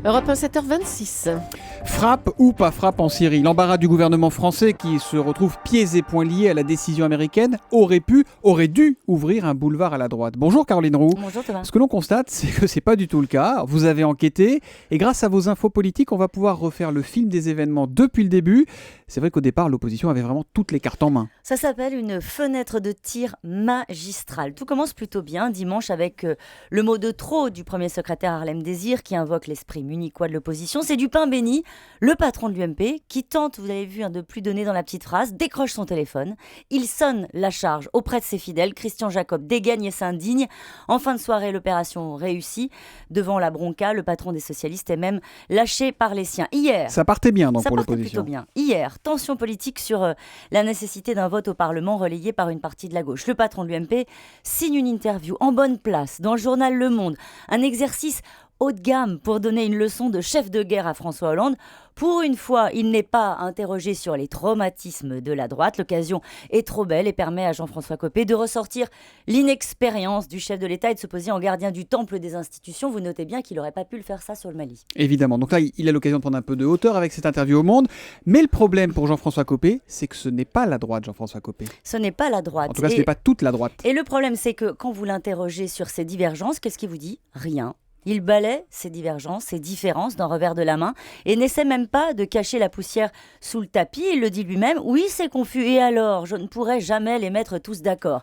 Europe 1, 7h26. Frappe ou pas frappe en Syrie. L'embarras du gouvernement français qui se retrouve pieds et poings liés à la décision américaine aurait dû ouvrir un boulevard à la droite. Bonjour Caroline Roux. Bonjour Thomas. Ce que l'on constate, c'est que c'est pas du tout le cas. Vous avez enquêté et grâce à vos infos politiques, on va pouvoir refaire le film des événements depuis le début. C'est vrai qu'au départ, l'opposition avait vraiment toutes les cartes en main. Ça s'appelle une fenêtre de tir magistrale. Tout commence plutôt bien dimanche avec le mot de trop du premier secrétaire Harlem Désir qui invoque l'esprit munichois de l'opposition. C'est du pain béni. Le patron de l'UMP qui tente, vous avez vu, de plus donner dans la petite phrase, décroche son téléphone. Il sonne la charge auprès de ses fidèles. Christian Jacob dégaine et s'indigne. En fin de soirée, l'opération réussit. Devant la bronca, le patron des socialistes est même lâché par les siens. Hier, ça partait bien donc ça pour partait l'opposition. plutôt bien. Hier, tension politique sur la nécessité d'un vote au Parlement relayé par une partie de la gauche. Le patron de l'UMP signe une interview en bonne place dans le journal Le Monde. Un exercice haut de gamme pour donner une leçon de chef de guerre à François Hollande. Pour une fois, il n'est pas interrogé sur les traumatismes de la droite. L'occasion est trop belle et permet à Jean-François Copé de ressortir l'inexpérience du chef de l'État et de se poser en gardien du temple des institutions. Vous notez bien qu'il n'aurait pas pu le faire ça sur le Mali. Évidemment. Donc là, il a l'occasion de prendre un peu de hauteur avec cette interview au Monde. Mais le problème pour Jean-Françoie Copé, c'est que ce n'est pas la droite, Jean-François Copé. Ce n'est pas la droite. En tout cas, ce n'est pas toute la droite. Et le problème, c'est que quand vous l'interrogez sur ces divergences, qu'est-ce qu'il vous dit ? Rien. Il balaie ces divergences, ces différences d'un revers de la main et n'essaie même pas de cacher la poussière sous le tapis. Il le dit lui-même, oui c'est confus et alors je ne pourrai jamais les mettre tous d'accord.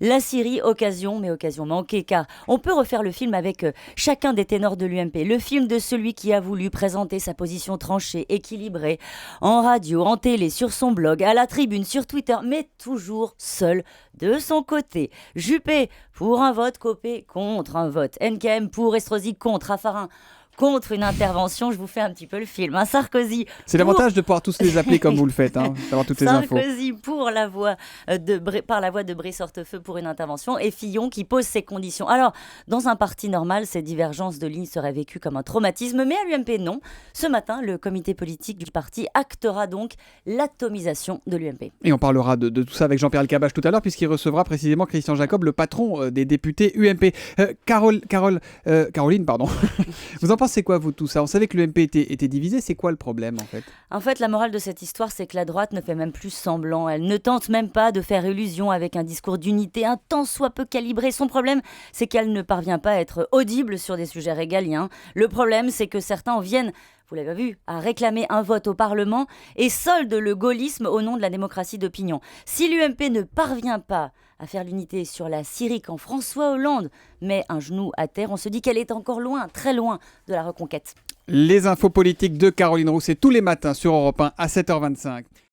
La Syrie, occasion, mais occasion manquée car on peut refaire le film avec chacun des ténors de l'UMP. Le film de celui qui a voulu présenter sa position tranchée, équilibrée, en radio, en télé, sur son blog, à la tribune, sur Twitter, mais toujours seul de son côté. Juppé pour un vote, Copé contre un vote. NKM pour, Estrosi contre, Raffarin contre une intervention. Je vous fais un petit peu le film. Sarkozy. C'est l'avantage de pouvoir tous les appeler comme vous le faites, d'avoir toutes les infos. Sarkozy par la voix de Brice Hortefeux pour une intervention et Fillon qui pose ses conditions. Alors, dans un parti normal, ces divergences de lignes seraient vécues comme un traumatisme, mais à l'UMP, non. Ce matin, le comité politique du parti actera donc l'atomisation de l'UMP. Et on parlera de tout ça avec Jean-Pierre Elkabbach tout à l'heure, puisqu'il recevra précisément Christian Jacob, le patron des députés UMP. Caroline, pardon. Vous en pensez quoi, vous, de tout ça ? On savait que l'UMP était divisé. C'est quoi le problème, en fait ? En fait, la morale de cette histoire, c'est que la droite ne fait même plus semblant. Elle ne tente même pas de faire illusion avec un discours d'unité, un tant soit peu calibré. Son problème, c'est qu'elle ne parvient pas à être audible sur des sujets régaliens. Le problème, c'est que certains en viennent, vous l'avez vu, à réclamer un vote au Parlement et soldent le gaullisme au nom de la démocratie d'opinion. Si l'UMP ne parvient pas à faire l'unité sur la Syrie quand François Hollande met un genou à terre, on se dit qu'elle est encore loin, très loin de la reconquête. Les infos politiques de Caroline Roux, c'est tous les matins sur Europe 1 à 7h25.